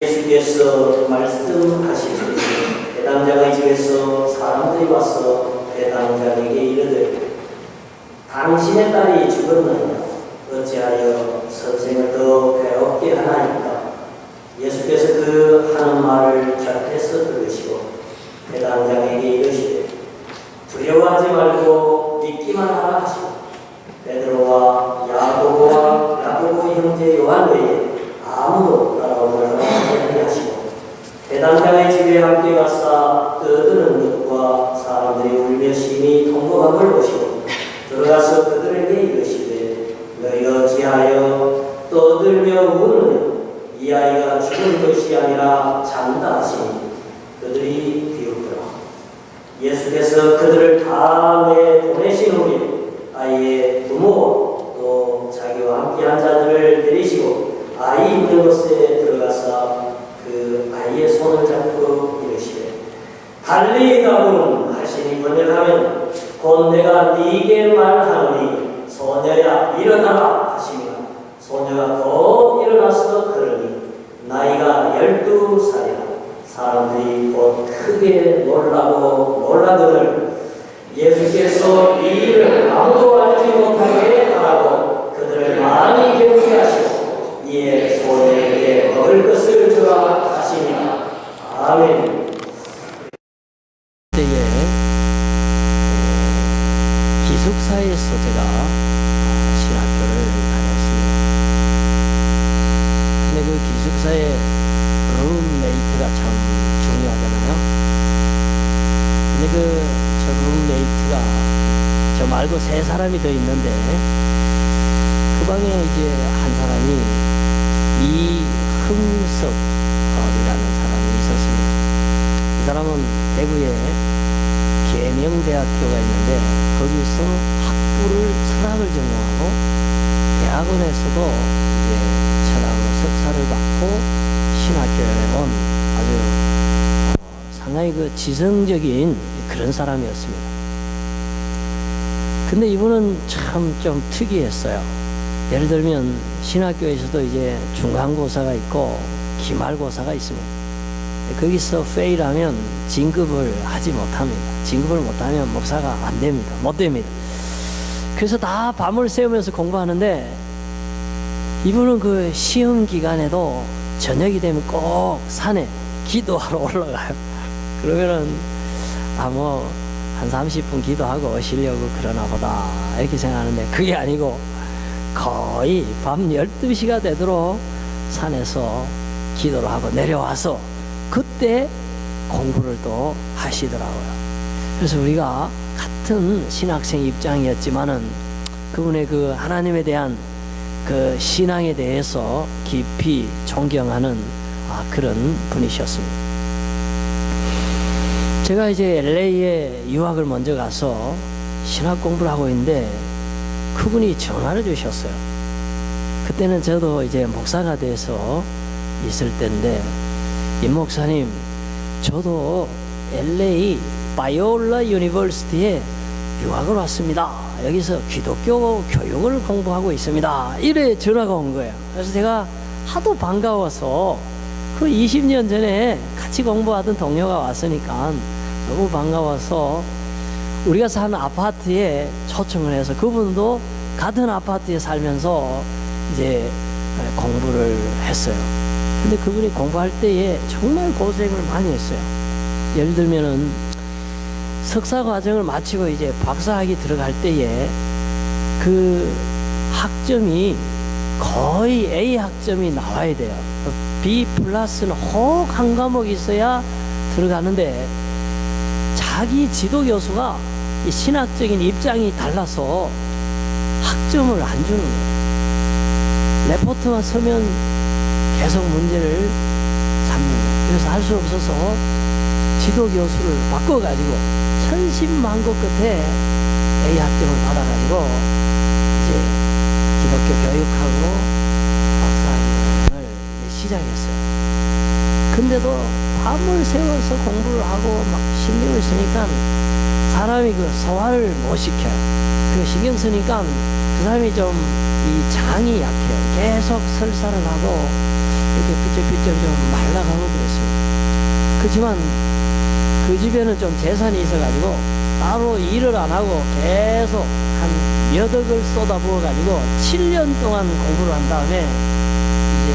예수께서 말씀하시기를 배당자의 집에서 사람들이 와서 배당자에게 이르되 당신의 딸이 죽었느냐 어찌하여 선생을 더 괴롭게 하나이까. 예수께서 그 하는 말을 곁에서 들으시고 배당자에게 이르시되 두려워하지 말고 믿기만 하라 하시고 베드로와 야고보 형제 요한 외에 아무도 따라오지 아니하시고 배당자의 집에 함께 가사 떠드는 것과 사람들이 울며 심히 통곡함을 보시고 들어가서 그들에게 이르시되 너희가 어찌하여 떠들며 우느냐. 이 아이가 죽은 것이 아니라 잔다 하시니 그들이 비웃더라. 예수께서 그들을 다 내보내신 후에 아이의 부모 또 자기와 함께한 자들을 데리시고 아이 있는 곳에 들어가서 그 아이의 손을 잡고 이르시되 달리가문 하시니 번역하면 곧 내가 네게 말하노니 소녀야 일어나라 하시며 소녀가 곧 일어나서 걸으니 나이가 12살이라. 사람들이 곧 크게 놀라거늘 예수께서 이 일을 아무도 알지 못하게 하라고 그들을 많이 괴롭게 하시고 이에 소녀에게 먹을 것을 주라 하시니라. 아멘. 그때에 기숙사에서 제가 신학교를 다녔습니다. 근데 그 기숙사에 룸메이트가 참 중요하잖아요. 근데 저 룸메이트가 저 말고 3사람이 더 있는데 그 방에 이제 한 사람이 이흥석이라는 사람이 있었습니다. 이 사람은 대구에 계명대학교가 있는데 거기서 학부를 철학을 전공하고 대학원에서도 이제 철학으로 석사를 받고 신학교에 온 아주 상당히 그 지성적인 그런 사람이었습니다. 근데 이분은 참 좀 특이했어요. 예를 들면 신학교에서도 이제 중간고사가 있고 기말고사가 있습니다. 거기서 페일하면 진급을 하지 못합니다. 진급을 못하면 목사가 안 됩니다. 못 됩니다. 그래서 다 밤을 새우면서 공부하는데 이분은 그 시험 기간에도 저녁이 되면 꼭 산에 기도하러 올라가요. 그러면은 한 30분 기도하고 쉬려고 그러나 보다 이렇게 생각하는데 그게 아니고 거의 밤 12시가 되도록 산에서 기도를 하고 내려와서 그때 공부를 또 하시더라고요. 그래서 우리가 같은 신학생 입장이었지만은 그분의 그 하나님에 대한 그 신앙에 대해서 깊이 존경하는 그런 분이셨습니다. 제가 이제 LA에 유학을 먼저 가서 신학 공부를 하고 있는데 그분이 전화를 주셨어요. 그때는 저도 이제 목사가 돼서 있을 때인데 임 목사님 저도 LA 바이올라 유니버시티에 유학을 왔습니다. 여기서 기독교 교육을 공부하고 있습니다. 이래 전화가 온 거예요. 그래서 제가 하도 반가워서 그 20년 전에 같이 공부하던 동료가 왔으니까 너무 반가워서 우리가 사는 아파트에 초청을 해서 그분도 같은 아파트에 살면서 이제 공부를 했어요. 근데 그분이 공부할 때에 정말 고생을 많이 했어요. 예를 들면은 석사 과정을 마치고 이제 박사학위 들어갈 때에 그 학점이 거의 A 학점이 나와야 돼요. B 플러스는 혹 한 과목 있어야 들어가는데 자기 지도 교수가 이 신학적인 입장이 달라서 학점을 안 주는 거예요. 레포트만 서면 계속 문제를 삼는 거예요. 그래서 할 수 없어서 지도 교수를 바꿔가지고 천신만고 끝에 A 학점을 받아가지고 이제 기독교 교육하고 박사학위를 시작했어요. 근데도 밤을 새워서 공부를 하고 막 신경을 쓰니까 사람이 그 소화를 못 시켜요. 그 신경 쓰니까 그 사람이 좀 이 장이 약해요. 계속 설사를 하고 이렇게 삐쩍삐쩍 좀 말라가고 그랬어요. 그렇지만 그 집에는 좀 재산이 있어가지고 따로 일을 안 하고 계속 한 몇 억을 쏟아부어가지고 7년 동안 공부를 한 다음에 이제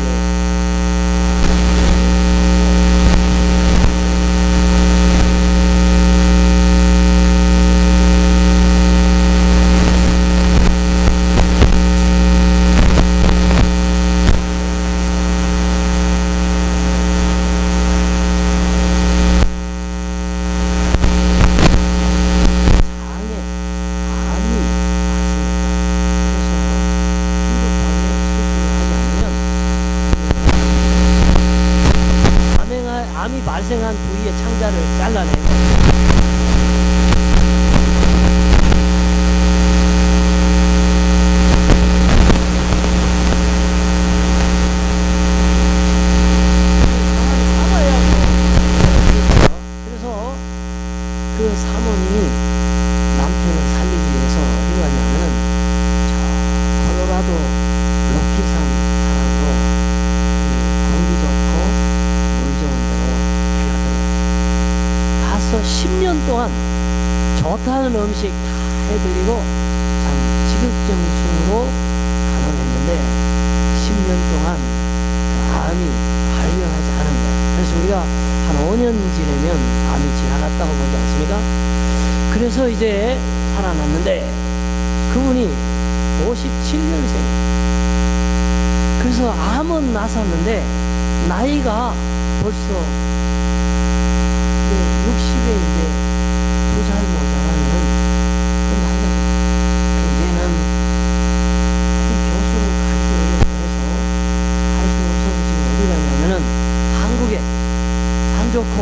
암이 발생한 부위의 창자를 잘라내고 살아야 뭐. 그래서 그 사모님이 남편을 살리기 위해서 어디 갔냐면은 저 콜로라도 로키산 사람으로 공기 좋고 물 좋은 데로 가서 10년 동안 좋다는 음식 다 해드리고 참 지극정충으로 간호했는데 10년 동안 그 암이 발병하지 않은 거예요. 그래서 우리가 한 5년 지내면 암이 지나갔다고 보지 않습니까? 그래서 이제 살아났는데 그분이 57년생. 그래서 암은 났었는데 나이가 벌써 60에 이제 2살 모자라는 그 나이가 이제는 교수를 가르치려고 해서 할 수 없어서 지금 어디 가냐면은 한국에 산 좋고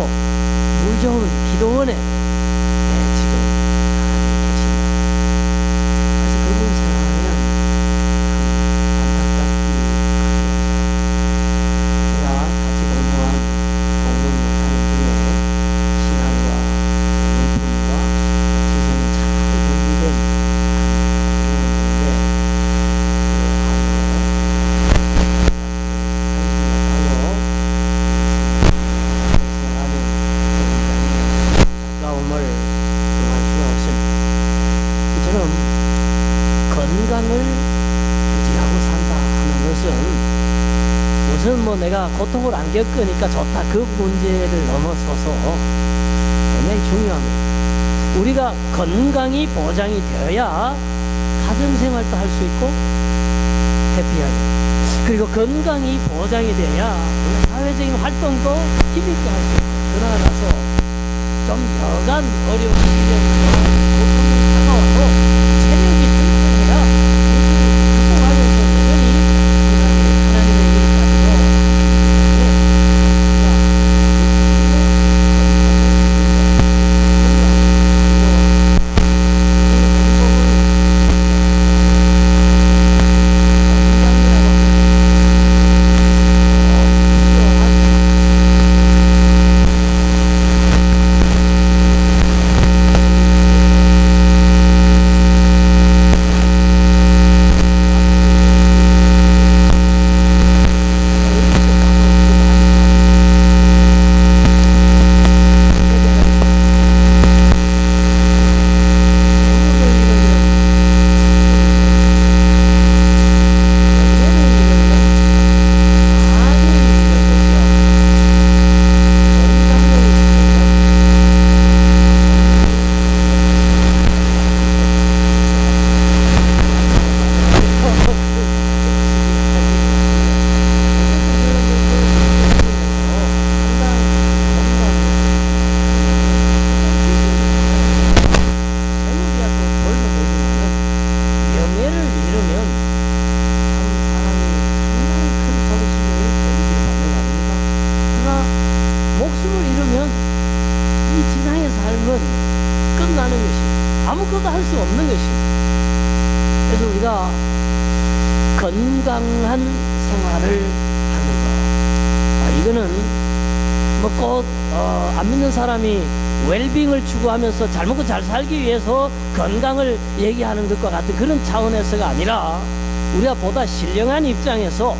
물 좋은 기도원에 지금 계십니다. 그래서 그분 생각하면 안타깝기 제가 같이 공부한 공동 목사님 중에 신앙과 명품과 지성이 잘 정비된 교원들인데 가까움을 정할 수 없습니다. 이처럼 건강을 유지하고 산다 하는 것은 우선 뭐 내가 고통을 안 겪으니까 좋다 그 문제를 넘어서서 굉장히 중요합니다. 우리가 건강이 보장이 되어야 가정생활도 할 수 있고 해피하게 그리고 건강이 보장이 돼야 사회적인 활동도 힘있게 할 수 있고 그러나서 좀 여간 어려운 시대에서 고통이 다가와도 체력이 튼튼해야 극복하면서 여전히 하나님의 일을 가지고 끝나는 것입니다. 아무것도 할 수 없는 것입니다. 그래서 우리가 건강한 생활을 하는 것. 이거는 뭐 꼭 안 믿는 사람이 웰빙을 추구하면서 잘 먹고 잘 살기 위해서 건강을 얘기하는 것과 같은 그런 차원에서가 아니라 우리가 보다 신령한 입장에서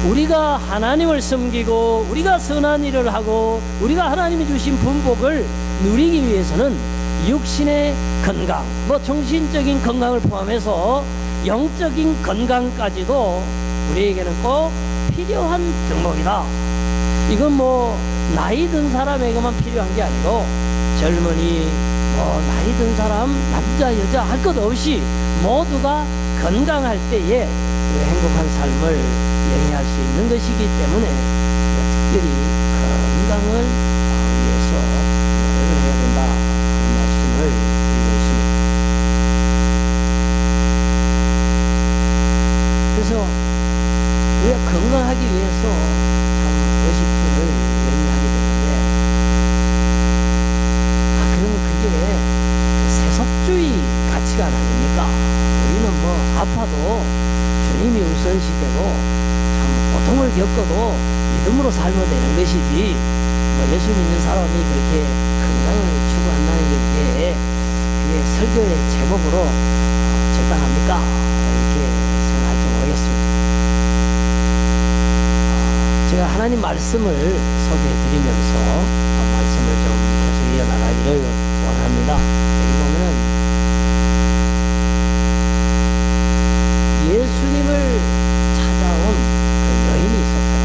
우리가 하나님을 섬기고 우리가 선한 일을 하고 우리가 하나님이 주신 분복을 누리기 위해서는 육신의 건강, 뭐 정신적인 건강을 포함해서 영적인 건강까지도 우리에게는 꼭 필요한 덕목이다. 이건 뭐 나이 든 사람에게만 필요한 게 아니고 젊은이, 뭐 나이 든 사람, 남자 여자 할 것 없이 모두가 건강할 때에 그 행복한 삶을 영위할 수 있는 것이기 때문에 특별히 건강을 위해서 노력을 해야 된다, 그 말씀을 드리고 있습니다. 그래서 우리가 건강하기 위해서 참 의식주를 영위하게 되는데, 그러면 그게 세속주의 가치관 아닙니까? 우리는 뭐 아파도 주님이 우선시되고 고통을 겪어도 믿음으로 살면 되는 것이지, 뭐 예수 믿는 사람이 그렇게 건강을 추구한다는 게 그게 설교의 제목으로 적당합니까? 이렇게 생각할지 모르겠습니다. 제가 하나님 말씀을 소개해 드리면서 말씀을 좀 계속 이어나가기를 원합니다. 여기 보면은 예수님을 찾아온 여인이 있었어요.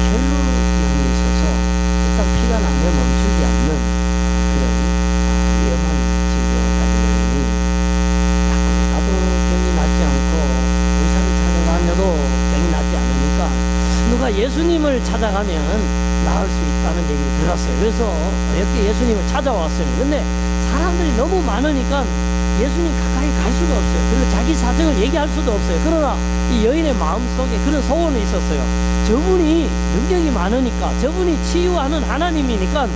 혈루병이 있어서 일단 피가 나면 멈추지 않는 그런 위험한 질병을 가진 여인이 약국에 가도 병이 낫지 않고 의사를 찾아다녀도 병이 낫지 않으니까 누가 예수님을 찾아가면 나을 수 있다는 얘기를 들었어요. 그래서 어렵게 예수님을 찾아왔어요. 근데 사람들이 너무 많으니까 예수님 가까이 갈 수가 없어요. 그리고 자기 사정을 얘기할 수도 없어요. 그러나 이 여인의 마음속에 그런 소원이 있었어요. 저분이 능력이 많으니까, 저분이 치유하는 하나님이니까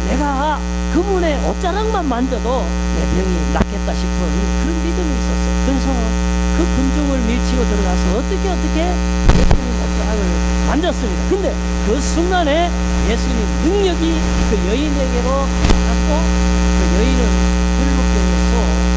내가 그분의 옷자락만 만져도 내 병이 낫겠다 싶은 그런 믿음이 있었어요. 그래서 그 군중을 밀치고 들어가서 어떻게 예수님 옷자락을 만졌습니다. 근데 그 순간에 예수님 능력이 그 여인에게로 닿았고, 그 여인은 혈루병에서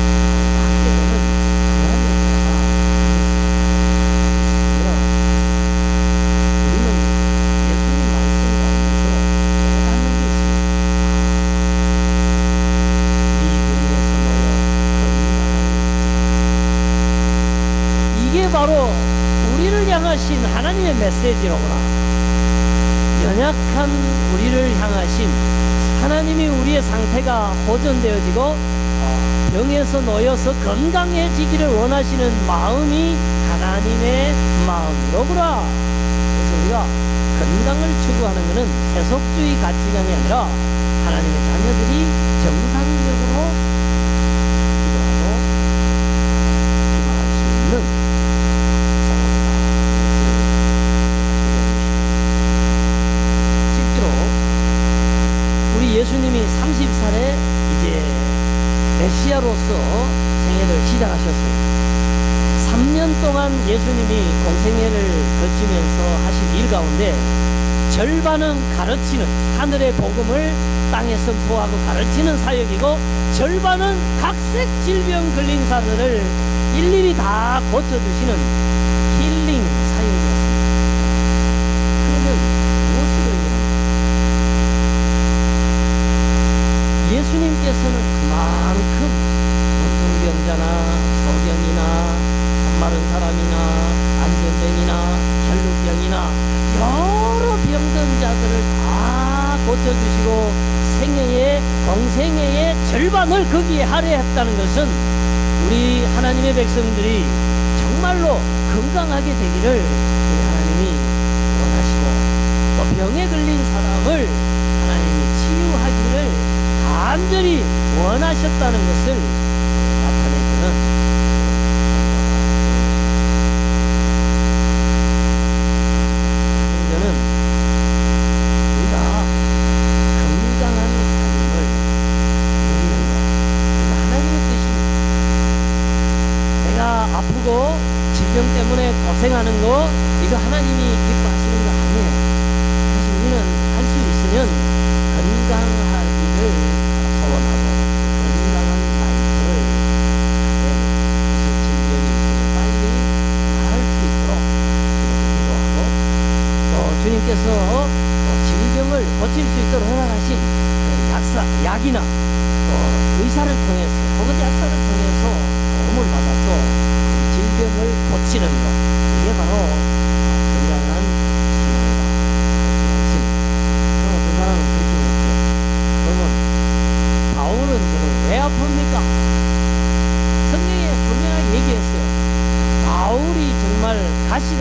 바로 우리를 향하신 하나님의 메시지로구나. 연약한 우리를 향하신 하나님이 우리의 상태가 호전되어지고 병에서 놓여서 건강해지기를 원하시는 마음이 하나님의 마음이로구나. 그래서 우리가 건강을 추구하는 것은 세속주의 가치관이 아니라 하나님의 자녀들이 정상적으로 기도하고 기만할 수 있는 예수님이 30살에 이제 메시아로서 생애를 시작하셨어요. 3년 동안 예수님이 공생애를 거치면서 하신 일 가운데 절반은 가르치는, 하늘의 복음을 땅에 선포하고 가르치는 사역이고, 절반은 각색 질병 걸린 사람들을 일일이 다 고쳐주시는 힐링 사역이었습니다. 그러면 무엇을 얘기합니까? 예수님께서는 그만큼 문둥병자나 소경이나 산마른 사람이나 안전병이나 혈루병이나 여러 병든 자들을 다 고쳐주시고 생애의 공생애의 절반을 거기에 할애했다는 것은 우리 하나님의 백성들이 정말로 건강하게 되기를 우리 하나님이 원하시고, 또 병에 걸린 사람을 하나님이 치유하기를 간절히 원하셨다는 것을 나타내주는 저는 우리가 건강한 삶을 누리는 것, 하나님의 뜻입니다. 내가 아프고 질병 때문에 고생하는 거, 이거 하나님이 기뻐하시는 거 아니에요. 그래서 우리는 할 수 있으면 건강하기를 소원하고 건강한 라이프를 그래서 질병이 있으면 빨리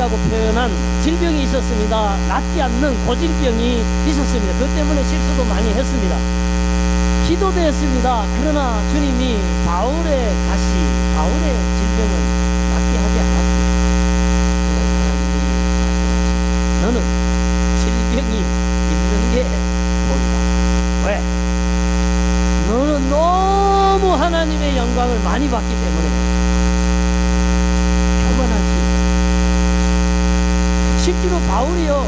고질병이라고 표현한 질병이 있었습니다. 낫지 않는 고질병이 있었습니다. 그것 때문에 실수도 많이 했습니다. 기도도 했습니다. 그러나 주님이 바울의 질병을 낫게 하지 않았습니다. 너는 질병이 있는 게 복이다. 왜? 너는 너무 하나님의 영광을 많이 받기 때문에 교만할 수 있다. 실제로 바울이요,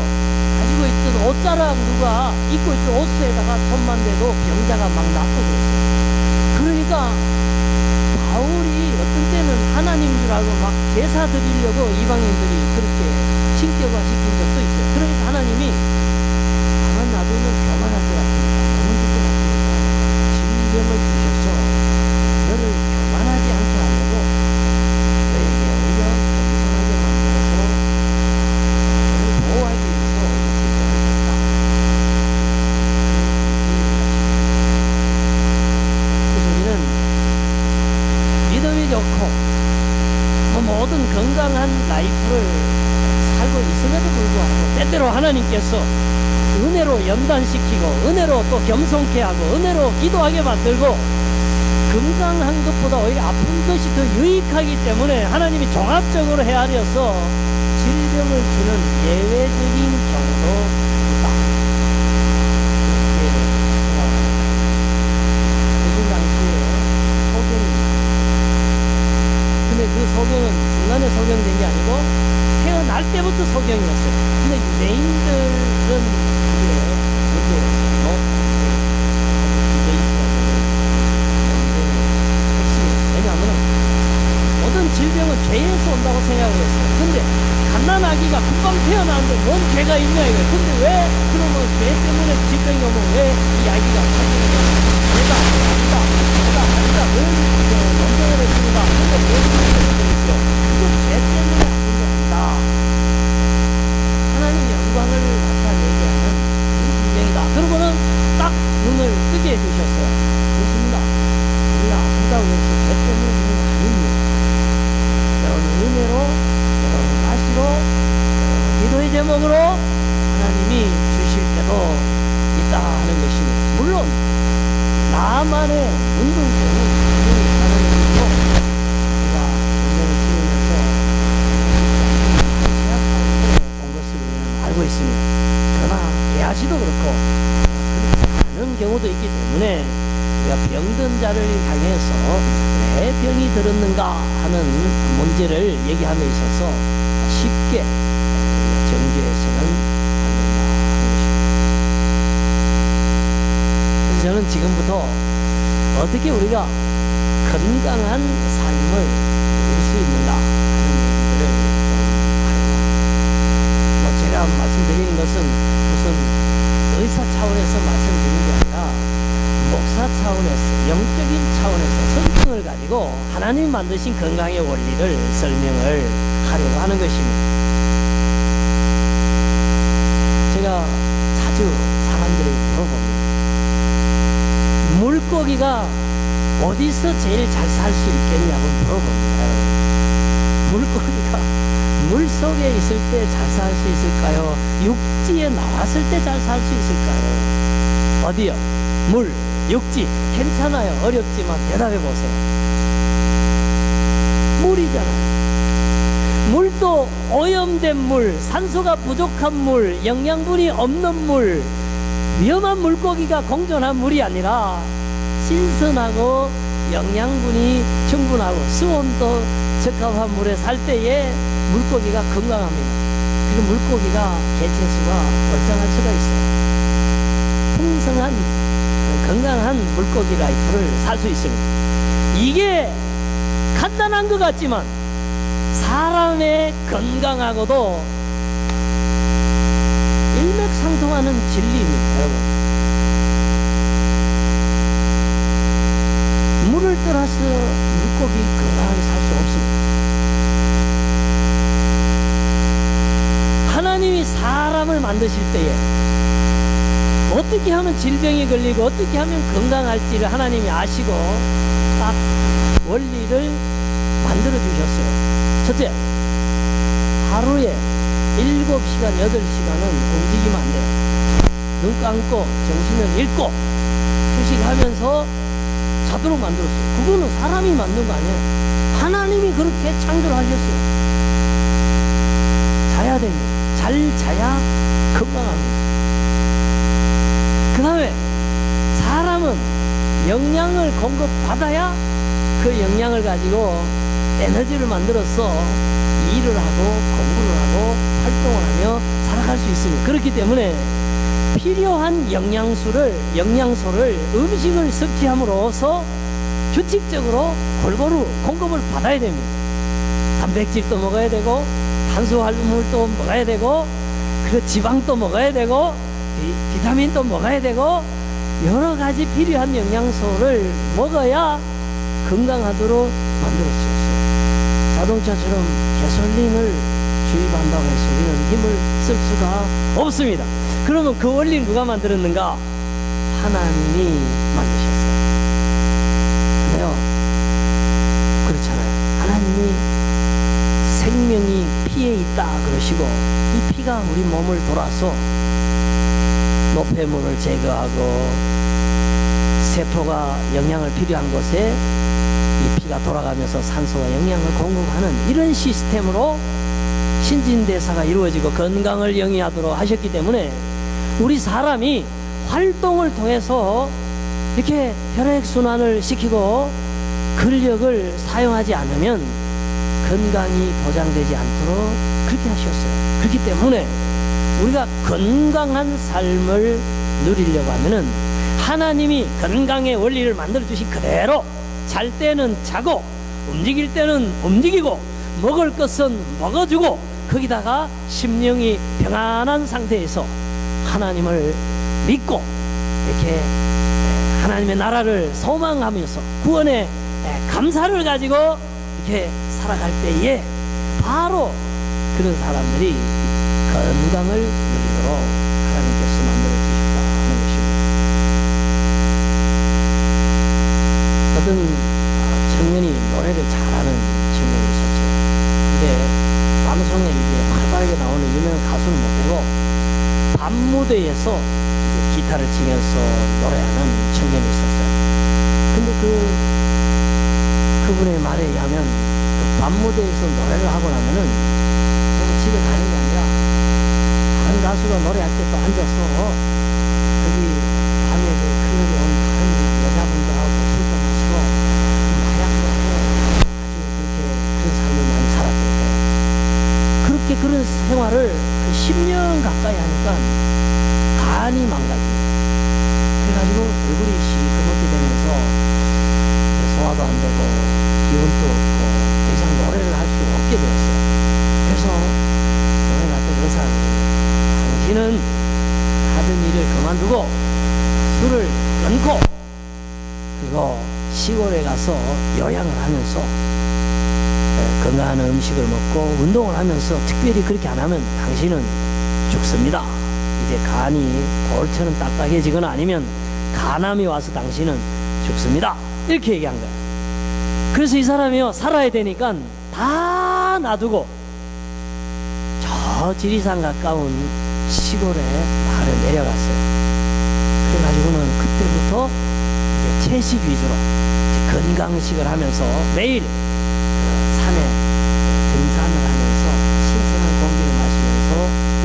가지고 있던 옷자락 누가 입고 있던 옷에다가 손만 대도 병자가 막 낫고 그랬어요. 그러니까 바울이 어떤 때는 하나님 줄 알고 막 제사 드리려고 이방인들이 그렇게 신격화 시킨 적도 있어요. 그러니까 하나님이 가만 놔두면 교만할 것 같으니까, 넘어질 것 같으니까 질병을 주셔서 너를 교만하지 않게 하려고 너에게 오히려 겸손하게 만들어서 너를 보호하기 위해서 질병을 줬다. 그래서 우리는 믿음이 좋고 모든 건강한 라이프를 살고 있음에도 불구하고 때때로 하나님께서 은혜로 연단시키고 은혜로 또 겸손케 하고 은혜로 기도하게 만들고 건강한 것보다 오히려 아픈 것이 더 유익하기 때문에 하나님이 종합적으로 헤아려서 질병을 주는 예외적인 경우도 있다. 그렇게 생각합니다. 요즘 당시에 소경이, 근데 그 소경은 중간에 소경된 게 아니고 태어날 때부터 소경이었어요. 근데 유대인들은 그게 문제였어요. 왜냐하면 모든 질병은 죄에서 온다고 생각을 했어요. 근데 갓난아기가 금방 태어나는데 뭔 죄가 있냐 이거예요. 근데 왜 그러면 죄 때문에 질병이 오면 왜 이 아기가 죄가 아니다 늘 논쟁을 했습니다. 근데 왜 그랬어요? 그건 죄 때문에 아픈 게 아니다. 하나님 영광을 나타내게 하는 질병이다. 그러고는 딱 눈을 뜨게 해주셨어요. 좋습니다. 우리가 아프다고 해서 죄 때문에 그런 거 아닙니다. 여러분 은혜로, 여러분 다시로, 여러분 기도의 제목으로 하나님이 주실 때도 있다 하는 것입니다. 물론 나만의 운동성은 분명히 하나님이고 제가 운동을 치르면서 제약 가운데 온 것을 우리는 알고 있습니다. 그러나 개아시도 그렇고 그렇지 않은 경우도 있기 때문에 우리가 병든 자를 향해서 왜 병이 들었는가 하는 문제를 얘기함에 있어서 쉽게 정죄해서는 안 된다 하는 것입니다. 그래서 저는 지금부터 어떻게 우리가 건강한 삶을 누릴 수 있는가 하는 얘기들을 좀 하려고, 제가 말씀드리는 것은 무슨 의사 차원에서 말씀드리는 게 아니라 목사 차원에서, 영적인 차원에서 성경을 가지고 하나님이 만드신 건강의 원리를 설명을 하려고 하는 것입니다. 제가 자주 사람들에게 물어봅니다. 물고기가 어디서 제일 잘 살 수 있겠냐고 물어봅니다. 물고기가 물 속에 있을 때 잘 살 수 있을까요? 육지에 나왔을 때 잘 살 수 있을까요? 어디요? 물, 육지. 괜찮아요. 어렵지만 대답해 보세요. 물이잖아요. 물도 오염된 물, 산소가 부족한 물, 영양분이 없는 물, 위험한 물고기가 공존한 물이 아니라 신선하고 영양분이 충분하고 수온도 적합한 물에 살 때에 물고기가 건강합니다. 그리고 물고기가 개체수가 월성할 수가 있어요. 풍성한 건강한 물고기 라이프를 살 수 있습니다. 이게 간단한 것 같지만 사람의 건강하고도 일맥상통하는 진리입니다, 여러분. 물을 떠나서 물고기 건강하게 살 수 없습니다. 하나님이 사람을 만드실 때에 어떻게 하면 질병이 걸리고 어떻게 하면 건강할지를 하나님이 아시고 딱 원리를 만들어 주셨어요. 첫째, 하루에 7시간, 8시간은 움직이면 안 돼요. 눈 감고 정신을 잃고 휴식하면서 자도록 만들었어요. 그거는 사람이 만든 거 아니에요. 하나님이 그렇게 창조를 하셨어요. 자야 됩니다. 잘 자야 건강합니다. 그 다음에 사람은 영양을 공급받아야 그 영양을 가지고 에너지를 만들어서 일을 하고 공부를 하고 활동을 하며 살아갈 수 있습니다. 그렇기 때문에 필요한 영양소를 음식을 섭취함으로써 규칙적으로 골고루 공급을 받아야 됩니다. 단백질도 먹어야 되고 탄수화물도 먹어야 되고 그리고 지방도 먹어야 되고 비타민도 먹어야 되고 여러 가지 필요한 영양소를 먹어야 건강하도록 만들어주셨어요. 자동차처럼 가솔린을 주입한다고 해서 우리는 힘을 쓸 수가 없습니다. 그러면 그 원리는 누가 만들었는가? 하나님이 만드셨어요. 근데요, 그렇잖아요. 하나님이 생명이 피에 있다 그러시고 이 피가 우리 몸을 돌아서 노폐물을 제거하고 세포가 영양을 필요한 곳에 이 피가 돌아가면서 산소와 영양을 공급하는 이런 시스템으로 신진대사가 이루어지고 건강을 영위하도록 하셨기 때문에 우리 사람이 활동을 통해서 이렇게 혈액순환을 시키고 근력을 사용하지 않으면 건강이 보장되지 않도록 그렇게 하셨어요. 그렇기 때문에 우리가 건강한 삶을 누리려고 하면은 하나님이 건강의 원리를 만들어 주신 그대로 잘 때는 자고 움직일 때는 움직이고 먹을 것은 먹어주고 거기다가 심령이 평안한 상태에서 하나님을 믿고 이렇게 하나님의 나라를 소망하면서 구원의 감사를 가지고 이렇게 살아갈 때에 바로 그런 사람들이 건강을 누리도록 하나님께서 만들어 주셨다는 것입니다. 어떤 청년이 노래를 잘하는 청년이 있었죠. 근데 방송에 이제 활발하게 나오는 유명한 가수는 못되고 밤무대에서 기타를 치면서 노래하는 청년이 있었어요. 근데 그분의 말에 의하면 그 밤무대에서 노래를 하고 나면은 집에 가는 게 아니라 다른 가수가 노래할 때 또 앉아서 거기 밤에 그 클럽에 온 다른 여자분들하고 술도 마시고 마약도 하고 아주 그렇게 그런 삶을 많이 살았대요. 그렇게 그런 생활을 10년 가까이 하니까 간이 망가집니다. 그래가지고 얼굴이 시커멓게 되면서 소화도 안 되고 기운도 없고 더 이상 노래를 할 수 없게 되었어요. 그래서 노래 갔던 의사가 당신은 하던 일을 그만두고 술을 끊고 그리고 시골에 가서 요양을 하면서 건강한 음식을 먹고 운동을 하면서 특별히 그렇게 안 하면 당신은 죽습니다. 이제 간이 돌처럼 딱딱해지거나 아니면 간암이 와서 당신은 죽습니다. 이렇게 얘기한 거예요. 그래서 이 사람이요 살아야 되니까 다 놔두고 저 지리산 가까운 시골에 마을에 내려갔어요. 그래가지고는 그때부터 이제 채식 위주로 이제 건강식을 하면서 매일 산에 등산을 하면서 신선한 공기를 마시면서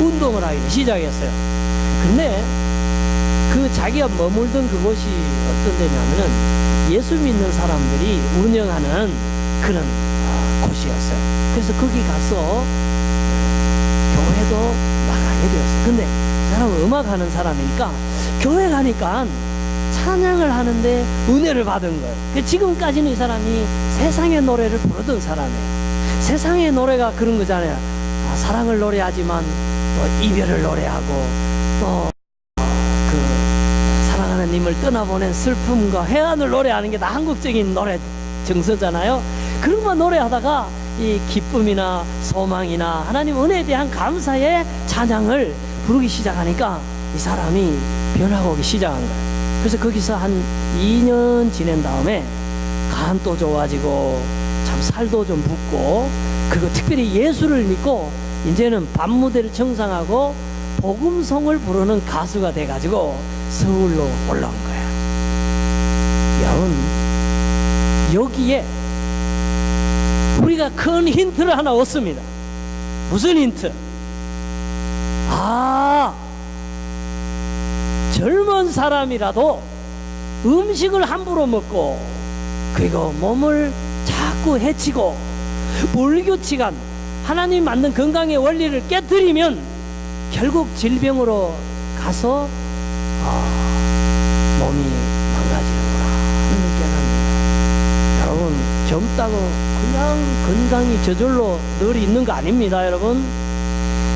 운동을 하기 시작했어요. 근데 그 자기가 머물던 그곳이 어떤 데냐면은 예수 믿는 사람들이 운영하는 그런 곳이었어요. 그래서 거기 가서 교회도 나가게 되었어요. 근데 그 사람은 음악하는 사람이니까 교회 가니까 찬양을 하는데 은혜를 받은 거예요. 지금까지는 이 사람이 세상의 노래를 부르던 사람이에요. 세상의 노래가 그런 거잖아요. 사랑을 노래하지만 또 이별을 노래하고 또 사랑하는 님을 떠나보낸 슬픔과 해안을 노래하는 게 다 한국적인 노래 정서잖아요. 그런 거 노래하다가 이 기쁨이나 소망이나 하나님 은혜에 대한 감사의 찬양을 부르기 시작하니까 이 사람이 변화가 오기 시작한 거예요. 그래서 거기서 한 2년 지낸 다음에 간도 좋아지고 참 살도 좀 붓고 그리고 특별히 예수를 믿고 이제는 밤무대를 청상하고 복음송을 부르는 가수가 돼가지고 서울로 올라온 거야. 여러분, 여기에 우리가 큰 힌트를 하나 얻습니다. 무슨 힌트? 젊은 사람이라도 음식을 함부로 먹고 그리고 몸을 자꾸 해치고 불규칙한 하나님 만든 건강의 원리를 깨뜨리면 결국 질병으로 가서 몸이 망가지는구나 하는 깨닫는. 여러분, 젊다고 그냥 건강이 저절로 늘 있는 거 아닙니다. 여러분,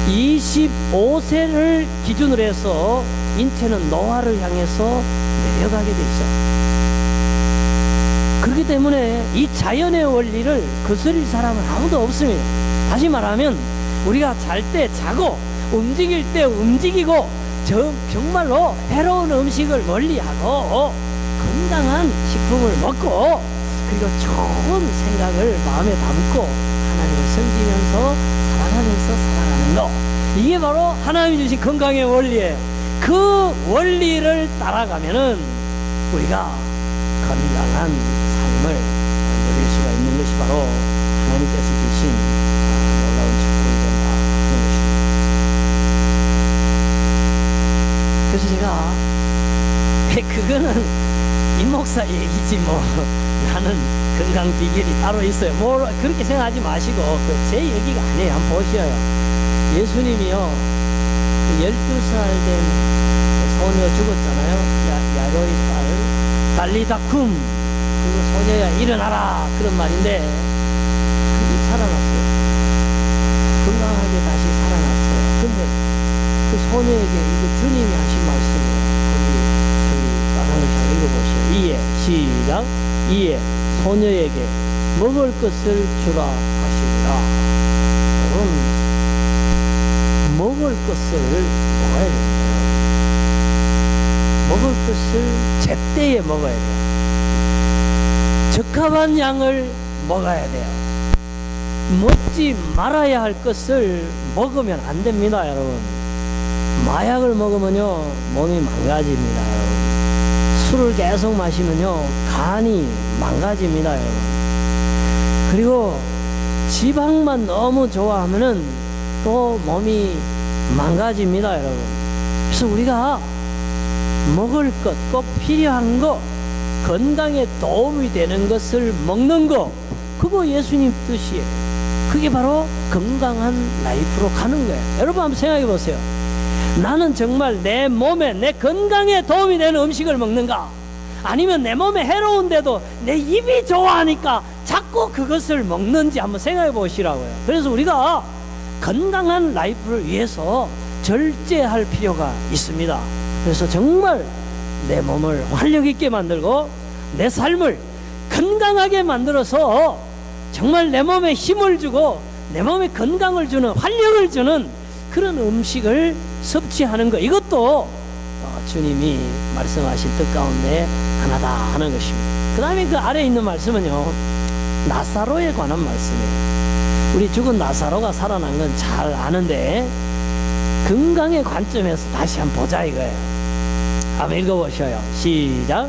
25세를 기준으로 해서 인체는 노화를 향해서 내려가게 돼 있어요. 그렇기 때문에 이 자연의 원리를 거스릴 사람은 아무도 없습니다. 다시 말하면 우리가 잘 때 자고 움직일 때 움직이고 정말로 해로운 음식을 멀리하고 건강한 식품을 먹고 그리고 좋은 생각을 마음에 담고 하나님을 섬기면서 살아가는 거, 이게 바로 하나님이 주신 건강의 원리예요. 그 원리를 따라가면은 우리가 건강한 삶을 누릴 수가 있는 것이 바로 하나님께서 주신 놀라운 축복이 된다 하는 것입니다. 그래서 제가 그거는 임 목사 얘기지 뭐 나는 건강 비결이 따로 있어요. 뭐 그렇게 생각하지 마시고 제 얘기가 아니에요. 한번 보셔요. 예수님이요, 12살 된 소녀 죽었잖아요. 야로의 딸 달리다쿰, 그리고 소녀야 일어나라, 그런 말인데 그게 살아났어요. 건강하게 다시 살아났어요. 근데 그 소녀에게 이거 주님이 하신 말씀이에요. 저기 빨간 걸 잘 읽어보세요. 이에 시작. 이에 소녀에게 먹을 것을 주라 하시니라. 여러분, 먹을 것을 먹어야 됩니다. 먹을 것을 제때에 먹어야 돼요. 적합한 양을 먹어야 돼요. 먹지 말아야 할 것을 먹으면 안 됩니다, 여러분. 마약을 먹으면요, 몸이 망가집니다, 여러분. 술을 계속 마시면요, 간이 망가집니다, 여러분. 그리고 지방만 너무 좋아하면은 또 몸이 망가집니다, 여러분. 그래서 우리가 먹을 것, 꼭 필요한 것, 건강에 도움이 되는 것을 먹는 거, 그거 예수님 뜻이에요. 그게 바로 건강한 라이프로 가는 거예요. 여러분 한번 생각해 보세요. 나는 정말 내 몸에, 내 건강에 도움이 되는 음식을 먹는가? 아니면 내 몸에 해로운데도 내 입이 좋아하니까 자꾸 그것을 먹는지 한번 생각해 보시라고요. 그래서 우리가 건강한 라이프를 위해서 절제할 필요가 있습니다. 그래서 정말 내 몸을 활력 있게 만들고 내 삶을 건강하게 만들어서 정말 내 몸에 힘을 주고 내 몸에 건강을 주는, 활력을 주는 그런 음식을 섭취하는 것, 이것도 주님이 말씀하신 뜻 가운데 하나다 하는 것입니다. 그 다음에 그 아래에 있는 말씀은요, 나사로에 관한 말씀이에요. 우리 죽은 나사로가 살아난 건 잘 아는데 건강의 관점에서 다시 한번 보자 이거예요. 한번 읽어보셔요. 시작.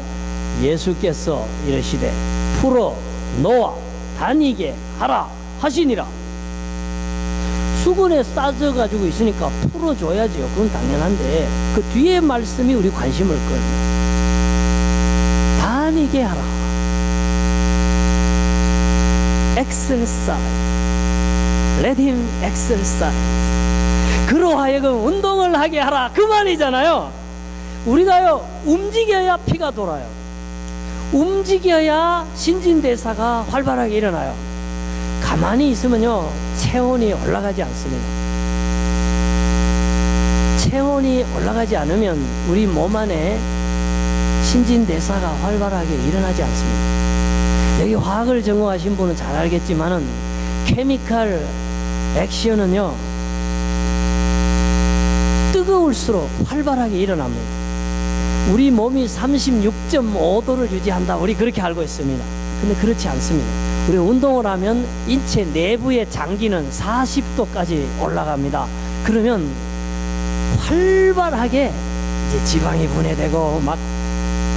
예수께서 이르시되 풀어 놓아 다니게 하라 하시니라. 수건에 싸져가지고 있으니까 풀어줘야지요. 그건 당연한데 그 뒤에 말씀이 우리 관심을 끌어요. 다니게 하라. exercise. Let him exercise. 그로 하여금 운동을 하게 하라, 그 말이잖아요. 우리가요, 움직여야 피가 돌아요. 움직여야 신진대사가 활발하게 일어나요. 가만히 있으면요, 체온이 올라가지 않습니다. 체온이 올라가지 않으면 우리 몸 안에 신진대사가 활발하게 일어나지 않습니다. 여기 화학을 전공하신 분은 잘 알겠지만은 케미컬 액션은요, 뜨거울수록 활발하게 일어납니다. 우리 몸이 36.5도를 유지한다, 우리 그렇게 알고 있습니다. 근데 그렇지 않습니다. 우리 운동을 하면 인체 내부의 장기는 40도까지 올라갑니다. 그러면 활발하게 이제 지방이 분해되고 막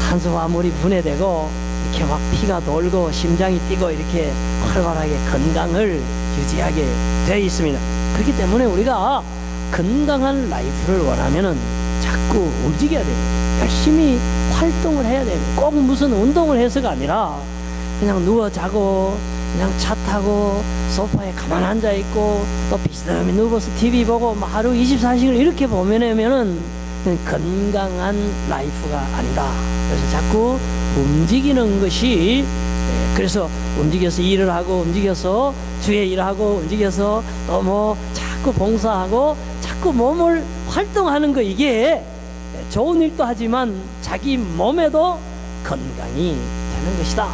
탄수화물이 분해되고 이렇게 막 피가 돌고 심장이 뛰고 이렇게 활발하게 건강을 유지하게 되어 있습니다. 그렇기 때문에 우리가 건강한 라이프를 원하면은 자꾸 움직여야 돼요. 열심히 활동을 해야 돼요. 꼭 무슨 운동을 해서가 아니라 그냥 누워 자고 그냥 차 타고 소파에 가만 앉아 있고 또 비스듬히 누워서 TV 보고 뭐 하루 24시간 이렇게 보면은 건강한 라이프가 아니다. 그래서 자꾸 움직이는 것이, 그래서 움직여서 일을 하고 움직여서 주에 일하고 움직여서 또 뭐 자꾸 봉사하고 자꾸 몸을 활동하는 거, 이게 좋은 일도 하지만 자기 몸에도 건강이 되는 것이다.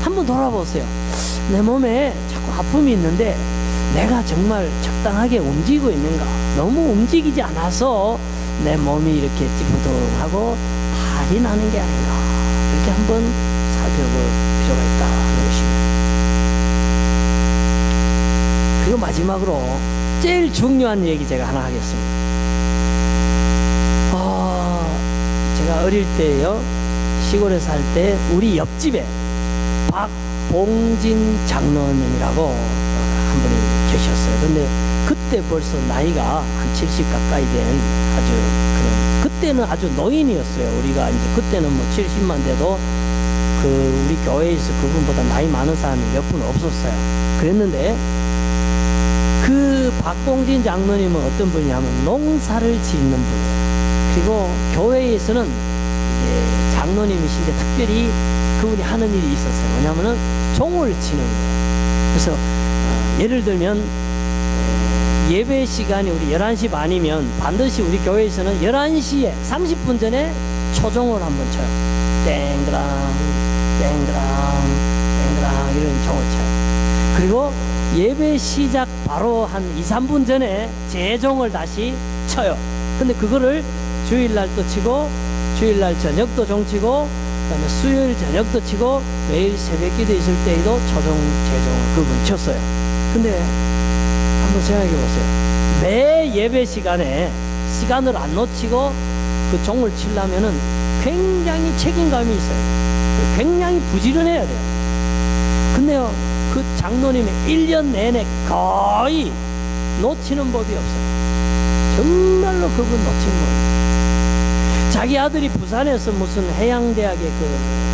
한번 돌아보세요. 내 몸에 자꾸 아픔이 있는데 내가 정말 적당하게 움직이고 있는가? 너무 움직이지 않아서 내 몸이 이렇게 찌뿌둥하고 탈이 나는 게 아닌가? 이렇게 한번 살펴볼 필요가 있다는 것입니다. 그리고 마지막으로 제일 중요한 얘기 제가 하나 하겠습니다. 제가 어릴 때요, 시골에 살 때 우리 옆집에 박봉진 장로님이라고 한 분이 계셨어요. 근데 그때 벌써 나이가 한 70 가까이 된 아주 그런, 그때는 아주 노인이었어요. 우리가 이제 그때는 뭐 70만 돼도 그 우리 교회에서 그분보다 나이 많은 사람이 몇 분 없었어요. 그랬는데 그 박봉진 장로님은 어떤 분이냐면 농사를 짓는 분이에요. 그리고 교회에서는 이제 장로님이신데 특별히 그분이 하는 일이 있었어요. 뭐냐면은 종을 치는 거예요. 그래서 예를 들면 예배 시간이 우리 11시 반이면 반드시 우리 교회에서는 11시에 30분 전에 초종을 한번 쳐요. 땡그랑 땡그랑 땡그랑 이런 종을 쳐요. 그리고 예배 시작 바로 한 2, 3분 전에 재종을 다시 쳐요. 근데 그거를 주일날도 치고 주일날 저녁도 종치고 그다음에 수요일 저녁도 치고 매일 새벽기도 있을 때에도 초종 재종을 그분 쳤어요. 근데 한번 생각해 보세요. 매 예배 시간에 시간을 안 놓치고 그 종을 치려면은 굉장히 책임감이 있어요. 굉장히 부지런해야 돼요. 근데요, 그 장로님이 1년 내내 거의 놓치는 법이 없어요. 정말로 그분 놓친 거예요. 자기 아들이 부산에서 무슨 해양대학에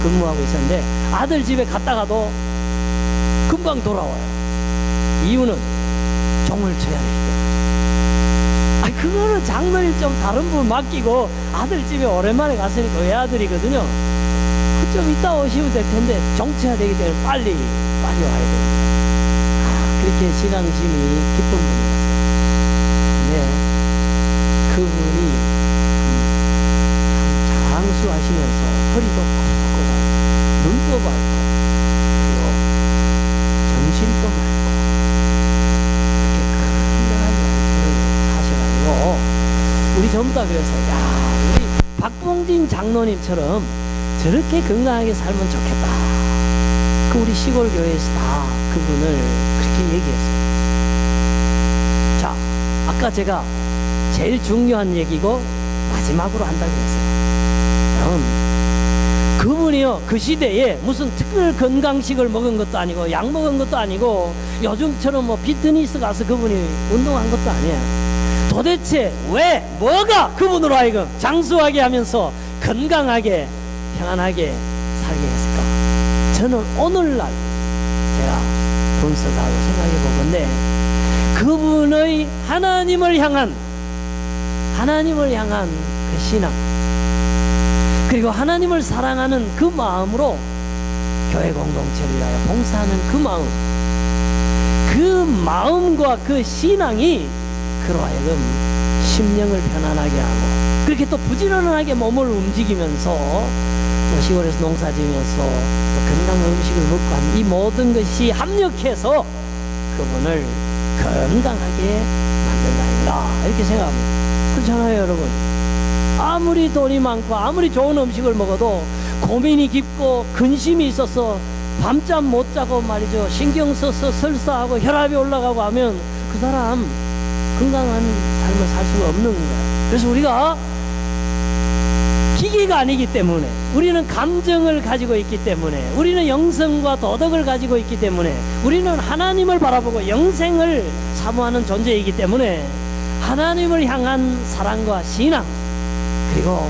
근무하고 있었는데 아들 집에 갔다가도 금방 돌아와요. 이유는 종을 쳐야 되니까. 그거는 장로님 좀 다른 분 맡기고 아들 집에 오랜만에 갔으니까 외아들이거든요. 좀 이따 오시면 될 텐데 종 쳐야 되기 때문에 빨리 와야 됩니다. 그렇게 신앙심이 깊은 분이었어요. 근데 그분이 장수하시면서 허리도 꺾고 눈도 밟고 그리고 정신도 맑고 이렇게 건강한 라이프를 하셔가지고 우리 전부 다 그래서 우리 박봉진 장로님처럼 저렇게 건강하게 살면 좋겠다. 그 우리 시골 교회에서 다 그분을 그렇게 얘기했어요. 자, 아까 제가 제일 중요한 얘기고 마지막으로 한다고 했어요. 그분이요, 그 시대에 무슨 특별 건강식을 먹은 것도 아니고 약 먹은 것도 아니고 요즘처럼 뭐 피트니스 가서 그분이 운동한 것도 아니에요. 도대체 왜 뭐가 그분으로 하여금 장수하게 하면서 건강하게 평안하게 살게 했을까? 저는 오늘날 제가 분석하고 생각해 보건데 그분의 하나님을 향한 그 신앙, 그리고 하나님을 사랑하는 그 마음으로 교회 공동체를 위하여 봉사하는 그 마음과 그 신앙이 그로 하여금 심령을 편안하게 하고 그렇게 또 부지런하게 몸을 움직이면서 시골에서 농사 지으면서 건강한 음식을 먹고 한 이 모든 것이 합력해서 그분을 건강하게 만든다 이렇게 생각합니다. 그렇잖아요, 여러분. 아무리 돈이 많고 아무리 좋은 음식을 먹어도 고민이 깊고 근심이 있어서 밤잠 못 자고 말이죠. 신경 써서 설사하고 혈압이 올라가고 하면 그 사람 건강한 삶을 살 수가 없는 거예요. 그래서 우리가 기계가 아니기 때문에, 우리는 감정을 가지고 있기 때문에, 우리는 영성과 도덕을 가지고 있기 때문에, 우리는 하나님을 바라보고 영생을 사모하는 존재이기 때문에 하나님을 향한 사랑과 신앙, 그리고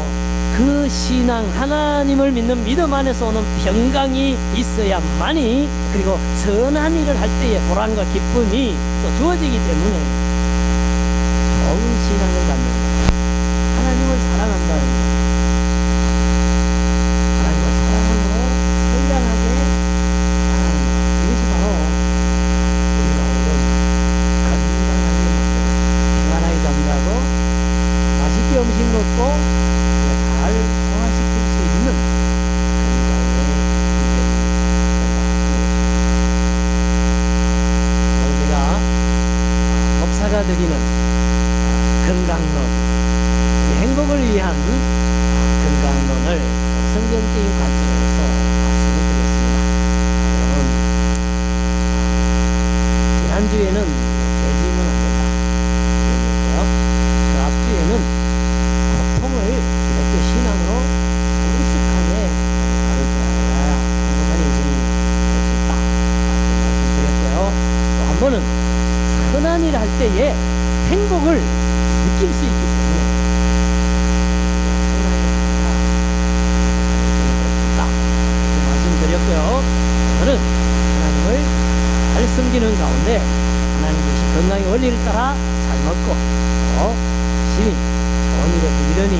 그 신앙, 하나님을 믿는 믿음 안에서 오는 평강이 있어야만이, 그리고 선한 일을 할 때의 보람과 기쁨이 또 주어지기 때문에 좋은 신앙을 갖는, 하나님을 사랑한다는 것, 하나님을 사랑함으로 선량하게 사랑하는 것, 이것이 바로 우리가 오늘 건강하게, 평안하게 잠자고 맛있게 음식 먹고 잘 소화시킬 수 있는 건강의 문제입니다. 우리가 법사가 되기는 건강론, 행복을 위한 건강론을 성경적인 관점에서 말씀을 드렸습니다. 여러분, 지난주에는 깨지면 안 된다. 그 앞주에는 고통을 기독교 신앙으로 성숙하게 다루어야 행복한 인생이 될 수 있다. 말씀드렸고요. 또 한 번은 선한 일 할 때에 행복을 느낄 수 있기 때문에 선한 일 하다가 이렇게 말씀드렸고요. 오늘은 하나님을 잘 섬기는 가운데 하나님 주신 건강의 원리를 따라 잘 먹고 또 열심히 좋은 일에 부지런히